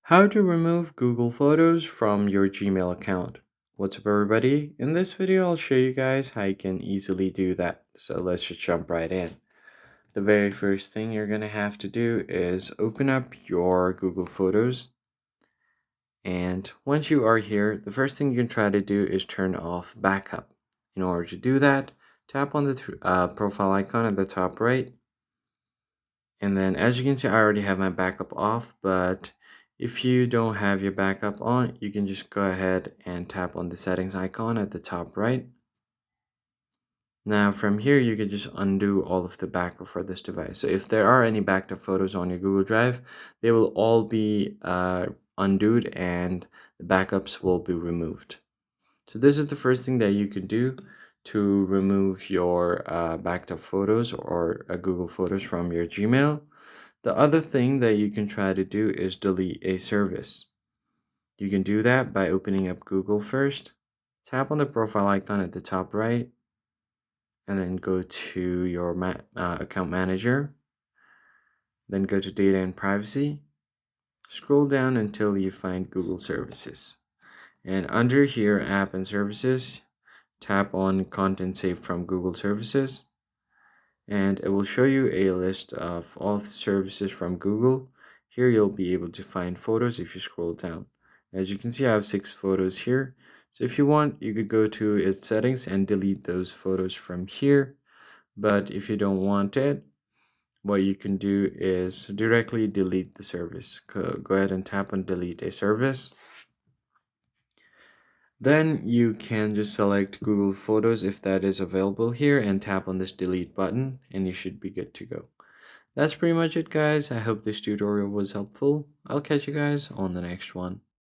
How to remove Google Photos from your Gmail account. What's up everybody? In this video I'll show you guys how you can easily do that. So let's just jump right in. The very first thing you're going to have to do is open up your Google Photos. And once you are here, the first thing you can try to do is turn off backup. In order to do that, tap on the profile icon at the top right. And then as you can see, I already have my backup off, but if you don't have your backup on, you can just go ahead and tap on the settings icon at the top right. Now from here, you can just undo all of the backup for this device. So if there are any backed up photos on your Google Drive, they will all be undoed and the backups will be removed. So this is the first thing that you can do to remove your backed up photos or Google Photos from your Gmail. The other thing that you can try to do is delete a service. You can do that by opening up Google first, tap on the profile icon at the top right, and then go to your account manager, then go to data and privacy, scroll down until you find Google services. And under here, app and services, tap on content saved from Google services, and it will show you a list of all of the services from Google. Here you'll be able to find photos if you scroll down. As you can see, I have 6 photos here. So if you want, you could go to its settings and delete those photos from here. But if you don't want it, what you can do is directly delete the service. Go ahead and tap on delete a service. Then you can just select Google Photos if that is available here and tap on this delete button and you should be good to go. That's pretty much it guys. I hope this tutorial was helpful. I'll catch you guys on the next one.